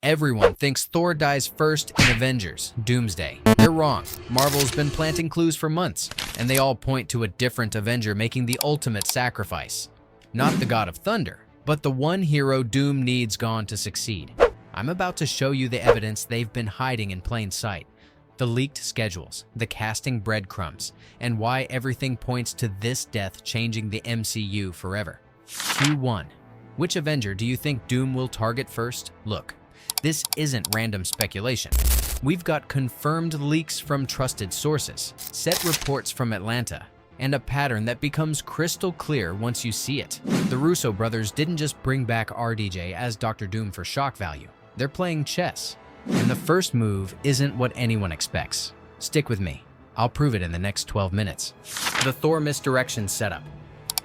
Everyone thinks Thor dies first in Avengers, Doomsday. They're wrong. Marvel's been planting clues for months, and they all point to a different Avenger making the ultimate sacrifice. Not the God of Thunder, but the one hero Doom needs gone to succeed. I'm about to show you the evidence they've been hiding in plain sight. The leaked schedules, the casting breadcrumbs, and why everything points to this death changing the MCU forever. Q1. Which Avenger do you think Doom will target first? Look, this isn't random speculation. We've got confirmed leaks from trusted sources, set reports from Atlanta, and a pattern that becomes crystal clear once you see it. The Russo brothers didn't just bring back RDJ as Dr. Doom for shock value. They're playing chess. And the first move isn't what anyone expects. Stick with me. I'll prove it in the next 12 minutes. The Thor misdirection setup.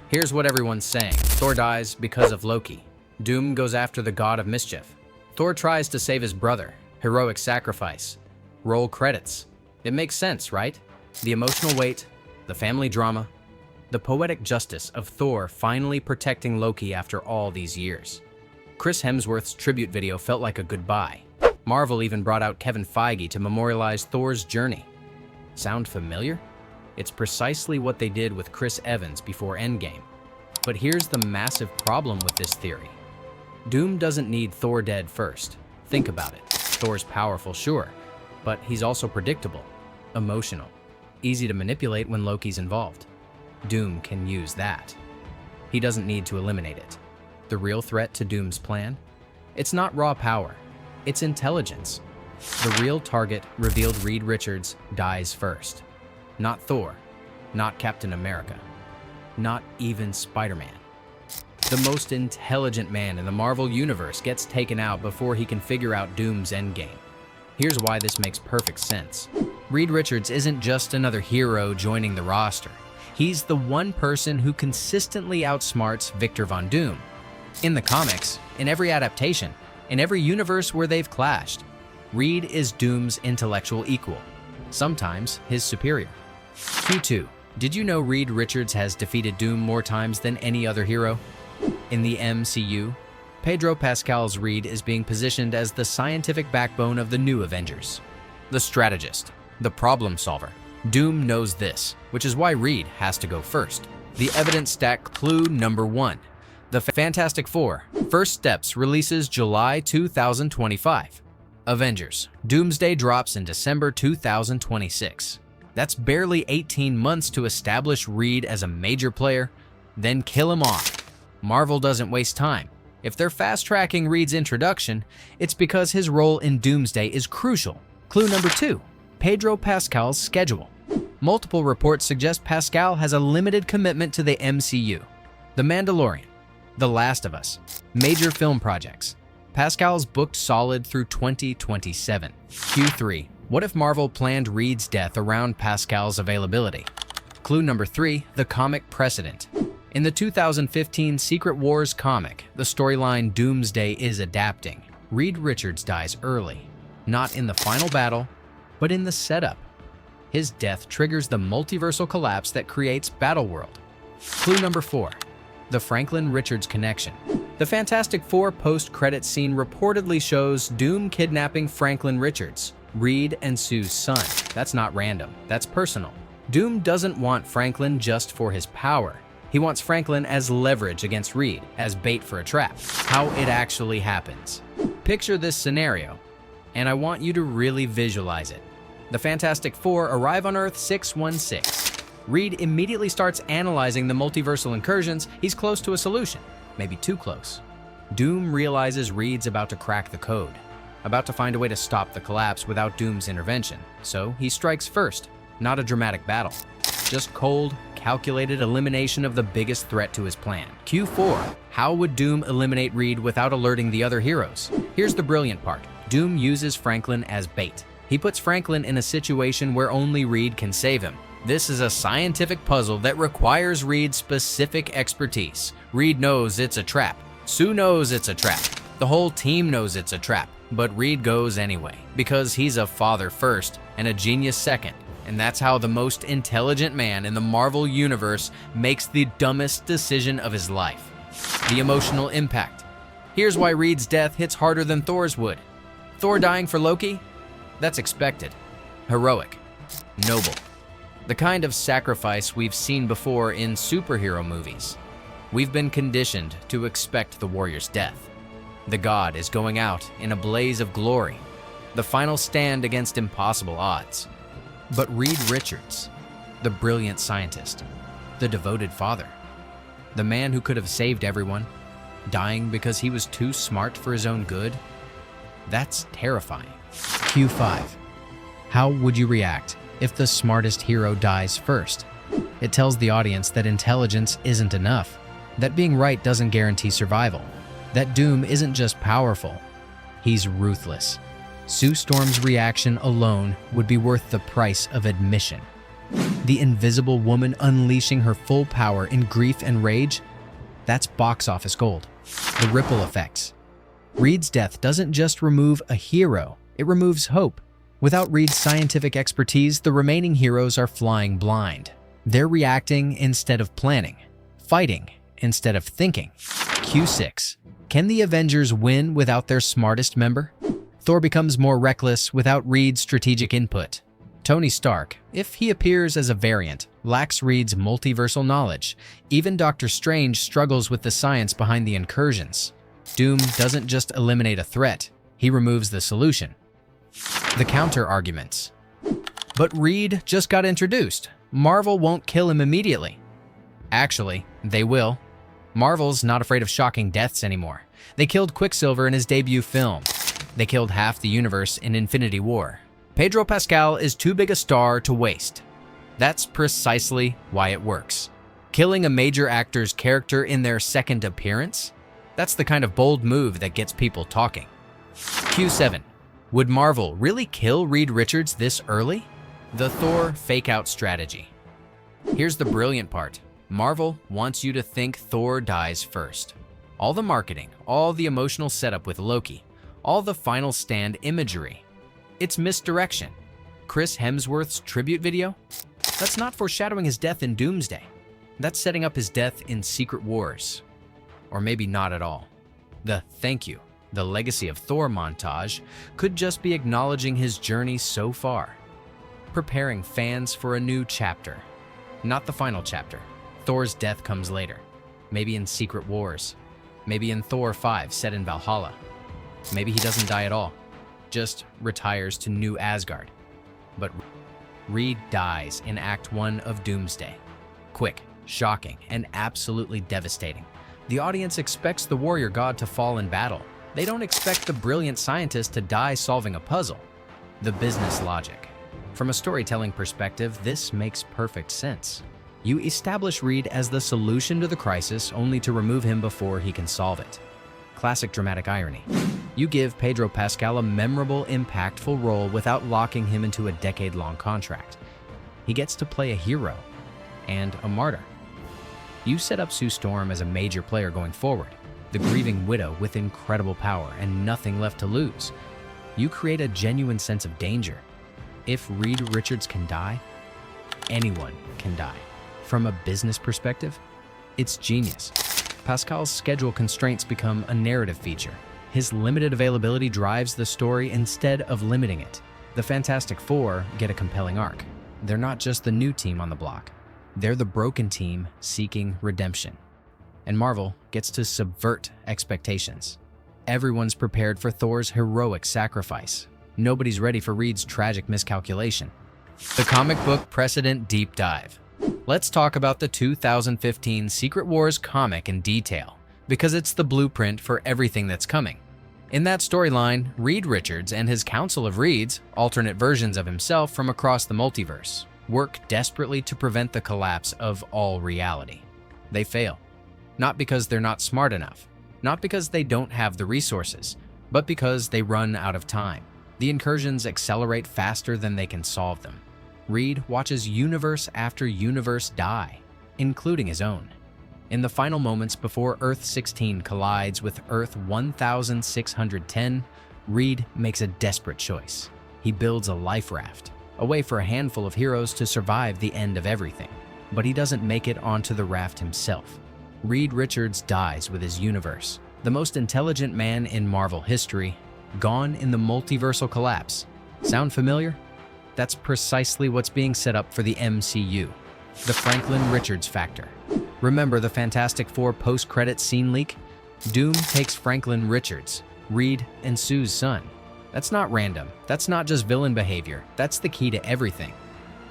Here's what everyone's saying. Thor dies because of Loki. Doom goes after the god of mischief. Thor tries to save his brother. Heroic sacrifice. Roll credits. It makes sense, right? The emotional weight, the family drama, the poetic justice of Thor finally protecting Loki after all these years. Chris Hemsworth's tribute video felt like a goodbye. Marvel even brought out Kevin Feige to memorialize Thor's journey. Sound familiar? It's precisely what they did with Chris Evans before Endgame. But here's the massive problem with this theory. Doom doesn't need Thor dead first. Think about it. Thor's powerful, sure, but he's also predictable, emotional, easy to manipulate when Loki's involved. Doom can use that. He doesn't need to eliminate it. The real threat to Doom's plan? It's not raw power. It's intelligence. The real target, revealed Reed Richards, dies first. Not Thor, not Captain America, not even Spider-Man. The most intelligent man in the Marvel Universe gets taken out before he can figure out Doom's endgame. Here's why this makes perfect sense. Reed Richards isn't just another hero joining the roster. He's the one person who consistently outsmarts Victor Von Doom. In the comics, in every adaptation, in every universe where they've clashed, Reed is Doom's intellectual equal, sometimes his superior. Q2. Did you know Reed Richards has defeated Doom more times than any other hero? In the MCU, Pedro Pascal's Reed is being positioned as the scientific backbone of the new Avengers. The strategist, the problem solver. Doom knows this, which is why Reed has to go first. The evidence stack clue number 1. The Fantastic Four, First Steps releases July 2025. Avengers, Doomsday drops in December 2026. That's barely 18 months to establish Reed as a major player, then kill him off. Marvel doesn't waste time. If they're fast-tracking Reed's introduction, it's because his role in Doomsday is crucial. Clue number 2, Pedro Pascal's schedule. Multiple reports suggest Pascal has a limited commitment to the MCU. The Mandalorian, The Last of Us, major film projects. Pascal's booked solid through 2027. Q3. What if Marvel planned Reed's death around Pascal's availability? Clue number 3, the comic precedent. In the 2015 Secret Wars comic, the storyline Doomsday is adapting. Reed Richards dies early, not in the final battle, but in the setup. His death triggers the multiversal collapse that creates Battleworld. Clue number 4, the Franklin Richards connection. The Fantastic Four post-credits scene reportedly shows Doom kidnapping Franklin Richards, Reed and Sue's son. That's not random, that's personal. Doom doesn't want Franklin just for his power. He wants Franklin as leverage against Reed, as bait for a trap. How it actually happens. Picture this scenario, and I want you to really visualize it. The Fantastic Four arrive on Earth 616. Reed immediately starts analyzing the multiversal incursions. He's close to a solution, maybe too close. Doom realizes Reed's about to crack the code, about to find a way to stop the collapse without Doom's intervention. So he strikes first, not a dramatic battle, just cold, calculated elimination of the biggest threat to his plan. Q4. How would Doom eliminate Reed without alerting the other heroes? Here's the brilliant part. Doom uses Franklin as bait. He puts Franklin in a situation where only Reed can save him. This is a scientific puzzle that requires Reed's specific expertise. Reed knows it's a trap. Sue knows it's a trap. The whole team knows it's a trap. But Reed goes anyway, because he's a father first and a genius second. And that's how the most intelligent man in the Marvel Universe makes the dumbest decision of his life. The emotional impact. Here's why Reed's death hits harder than Thor's would. Thor dying for Loki? That's expected. Heroic. Noble. The kind of sacrifice we've seen before in superhero movies. We've been conditioned to expect the warrior's death. The god is going out in a blaze of glory, the final stand against impossible odds. But Reed Richards, the brilliant scientist, the devoted father, the man who could have saved everyone, dying because he was too smart for his own good, that's terrifying. Q5. How would you react if the smartest hero dies first? It tells the audience that intelligence isn't enough, that being right doesn't guarantee survival, that Doom isn't just powerful, he's ruthless. Sue Storm's reaction alone would be worth the price of admission. The Invisible Woman unleashing her full power in grief and rage, that's box office gold. The ripple effects. Reed's death doesn't just remove a hero, it removes hope. Without Reed's scientific expertise, the remaining heroes are flying blind. They're reacting instead of planning, fighting instead of thinking. Q6. Can the Avengers win without their smartest member? Thor becomes more reckless without Reed's strategic input. Tony Stark, if he appears as a variant, lacks Reed's multiversal knowledge. Even Doctor Strange struggles with the science behind the incursions. Doom doesn't just eliminate a threat, he removes the solution. The counter-arguments. But Reed just got introduced. Marvel won't kill him immediately. Actually, they will. Marvel's not afraid of shocking deaths anymore. They killed Quicksilver in his debut film. They killed half the universe in Infinity War. Pedro Pascal is too big a star to waste. That's precisely why it works. Killing a major actor's character in their second appearance? That's the kind of bold move that gets people talking. Q7. Would Marvel really kill Reed Richards this early? The Thor fake-out strategy. Here's the brilliant part. Marvel wants you to think Thor dies first. All the marketing, all the emotional setup with Loki, all the final stand imagery. It's misdirection. Chris Hemsworth's tribute video? That's not foreshadowing his death in Doomsday. That's setting up his death in Secret Wars. Or maybe not at all. The thank you, the legacy of Thor montage could just be acknowledging his journey so far. Preparing fans for a new chapter. Not the final chapter. Thor's death comes later. Maybe in Secret Wars. Maybe in Thor 5 set in Valhalla. Maybe he doesn't die at all. Just retires to New Asgard. But Reed dies in Act 1 of Doomsday. Quick, shocking, and absolutely devastating. The audience expects the warrior god to fall in battle. They don't expect the brilliant scientist to die solving a puzzle. The business logic. From a storytelling perspective, this makes perfect sense. You establish Reed as the solution to the crisis only to remove him before he can solve it. Classic dramatic irony. You give Pedro Pascal a memorable, impactful role without locking him into a decade-long contract. He gets to play a hero and a martyr. You set up Sue Storm as a major player going forward, the grieving widow with incredible power and nothing left to lose. You create a genuine sense of danger. If Reed Richards can die, anyone can die. From a business perspective, it's genius. Pascal's schedule constraints become a narrative feature. His limited availability drives the story instead of limiting it. The Fantastic Four get a compelling arc. They're not just the new team on the block. They're the broken team seeking redemption. And Marvel gets to subvert expectations. Everyone's prepared for Thor's heroic sacrifice. Nobody's ready for Reed's tragic miscalculation. The comic book precedent deep dive. Let's talk about the 2015 Secret Wars comic in detail, because it's the blueprint for everything that's coming. In that storyline, Reed Richards and his Council of Reeds, alternate versions of himself from across the multiverse, work desperately to prevent the collapse of all reality. They fail. Not because they're not smart enough, not because they don't have the resources, but because they run out of time. The incursions accelerate faster than they can solve them. Reed watches universe after universe die, including his own. In the final moments before Earth-16 collides with Earth-1610, Reed makes a desperate choice. He builds a life raft, a way for a handful of heroes to survive the end of everything. But he doesn't make it onto the raft himself. Reed Richards dies with his universe. The most intelligent man in Marvel history gone in the multiversal collapse. Sound familiar? That's precisely what's being set up for the MCU. The Franklin Richards factor. Remember the Fantastic Four post-credit scene leak? Doom takes Franklin Richards, Reed and Sue's son. That's not random. That's not just villain behavior. That's the key to everything.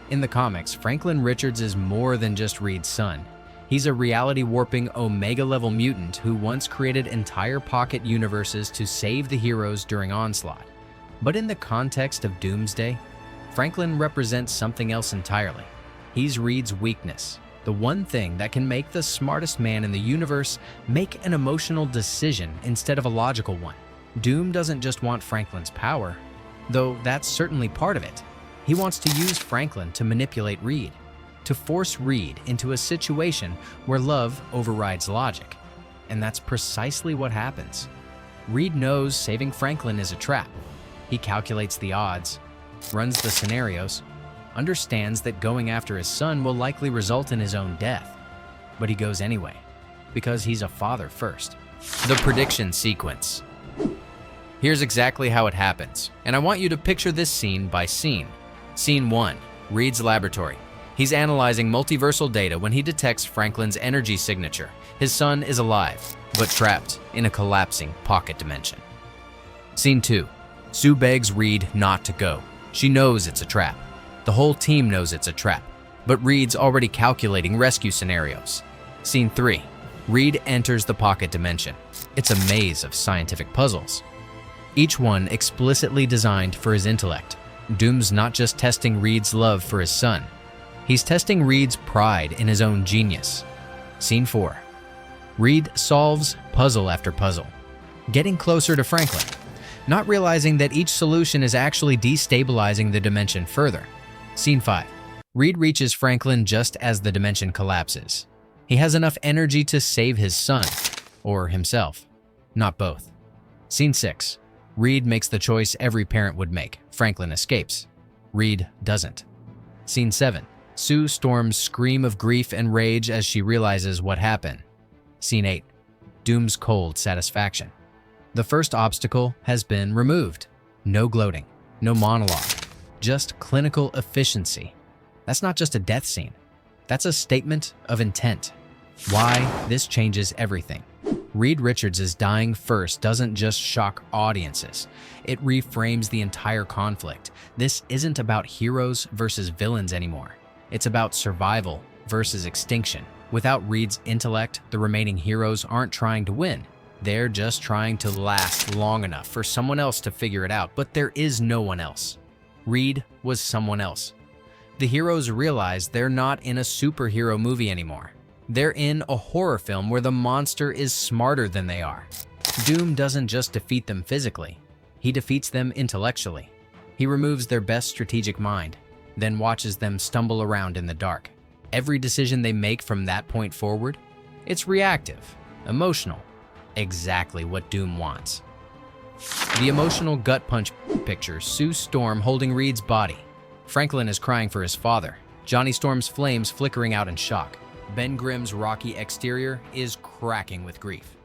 In the comics, Franklin Richards is more than just Reed's son. He's a reality-warping Omega-level mutant who once created entire pocket universes to save the heroes during Onslaught. But in the context of Doomsday, Franklin represents something else entirely. He's Reed's weakness, the one thing that can make the smartest man in the universe make an emotional decision instead of a logical one. Doom doesn't just want Franklin's power, though that's certainly part of it. He wants to use Franklin to manipulate Reed, to force Reed into a situation where love overrides logic. And that's precisely what happens. Reed knows saving Franklin is a trap. He calculates the odds, runs the scenarios, understands that going after his son will likely result in his own death. But he goes anyway, because he's a father first. The prediction sequence. Here's exactly how it happens, and I want you to picture this scene by scene. Scene 1, Reed's laboratory. He's analyzing multiversal data when he detects Franklin's energy signature. His son is alive, but trapped in a collapsing pocket dimension. Scene 2, Sue begs Reed not to go. She knows it's a trap. The whole team knows it's a trap, but Reed's already calculating rescue scenarios. Scene 3, Reed enters the pocket dimension. It's a maze of scientific puzzles, each one explicitly designed for his intellect. Doom's not just testing Reed's love for his son. He's testing Reed's pride in his own genius. Scene 4. Reed solves puzzle after puzzle, getting closer to Franklin, not realizing that each solution is actually destabilizing the dimension further. Scene 5. Reed reaches Franklin just as the dimension collapses. He has enough energy to save his son, or himself, not both. Scene 6. Reed makes the choice every parent would make. Franklin escapes. Reed doesn't. Scene 7. Sue Storm's scream of grief and rage as she realizes what happened. Scene 8. Doom's cold satisfaction. The first obstacle has been removed. No gloating, no monologue, just clinical efficiency. That's not just a death scene. That's a statement of intent. Why this changes everything. Reed Richards' dying first doesn't just shock audiences. It reframes the entire conflict. This isn't about heroes versus villains anymore. It's about survival versus extinction. Without Reed's intellect, the remaining heroes aren't trying to win. They're just trying to last long enough for someone else to figure it out, but there is no one else. Reed was someone else. The heroes realize they're not in a superhero movie anymore. They're in a horror film where the monster is smarter than they are. Doom doesn't just defeat them physically, he defeats them intellectually. He removes their best strategic mind, then watches them stumble around in the dark. Every decision they make from that point forward, it's reactive, emotional, exactly what Doom wants. The emotional gut punch pictures Sue Storm holding Reed's body. Franklin is crying for his father. Johnny Storm's flames flickering out in shock. Ben Grimm's rocky exterior is cracking with grief.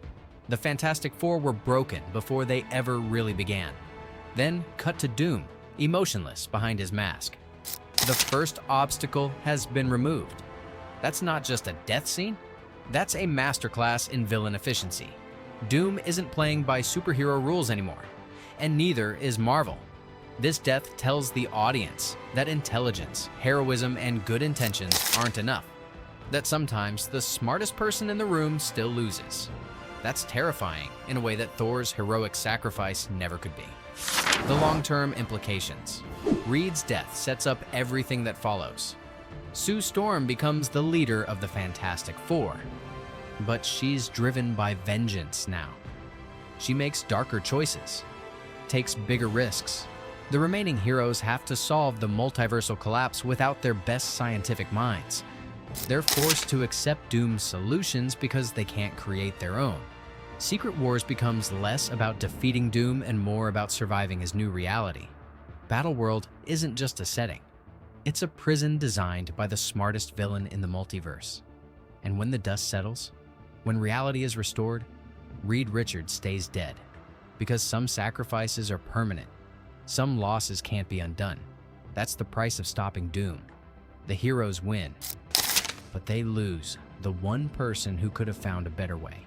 The Fantastic Four were broken before they ever really began. Then cut to Doom, emotionless behind his mask. The first obstacle has been removed. That's not just a death scene, that's a masterclass in villain efficiency. Doom isn't playing by superhero rules anymore, and neither is Marvel. This death tells the audience that intelligence, heroism, and good intentions aren't enough. That sometimes the smartest person in the room still loses. That's terrifying in a way that Thor's heroic sacrifice never could be. The long-term implications. Reed's death sets up everything that follows. Sue Storm becomes the leader of the Fantastic Four, but she's driven by vengeance now. She makes darker choices, takes bigger risks. The remaining heroes have to solve the multiversal collapse without their best scientific minds. They're forced to accept Doom's solutions because they can't create their own. Secret Wars becomes less about defeating Doom and more about surviving his new reality. Battleworld isn't just a setting. It's a prison designed by the smartest villain in the multiverse. And when the dust settles, when reality is restored, Reed Richards stays dead. Because some sacrifices are permanent. Some losses can't be undone. That's the price of stopping doom. The heroes win, but they lose the one person who could have found a better way.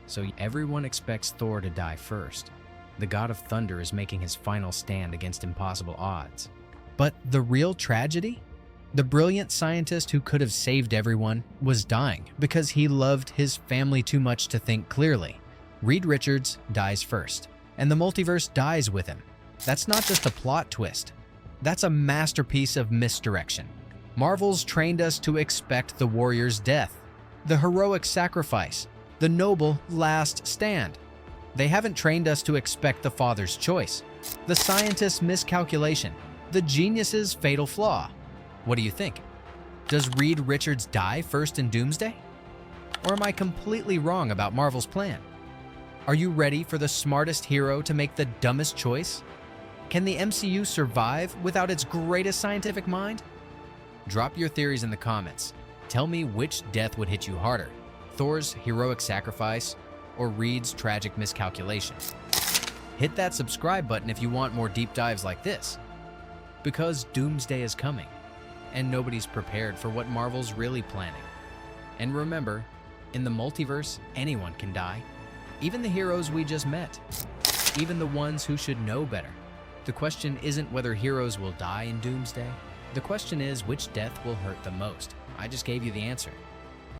So everyone expects Thor to die first. The god of thunder is making his final stand against impossible odds. But the real tragedy? The brilliant scientist who could have saved everyone was dying because he loved his family too much to think clearly. Reed Richards dies first, and the multiverse dies with him. That's not just a plot twist. That's a masterpiece of misdirection. Marvel's trained us to expect the warrior's death, the heroic sacrifice, the noble last stand. They haven't trained us to expect the father's choice, the scientist's miscalculation, the genius's fatal flaw. What do you think? Does Reed Richards die first in Doomsday? Or am I completely wrong about Marvel's plan? Are you ready for the smartest hero to make the dumbest choice? Can the MCU survive without its greatest scientific mind? Drop your theories in the comments. Tell me which death would hit you harder, Thor's heroic sacrifice or Reed's tragic miscalculation. Hit that subscribe button if you want more deep dives like this. Because Doomsday is coming, and nobody's prepared for what Marvel's really planning. And remember, in the multiverse, anyone can die. Even the heroes we just met. Even the ones who should know better. The question isn't whether heroes will die in Doomsday. The question is which death will hurt the most. I just gave you the answer.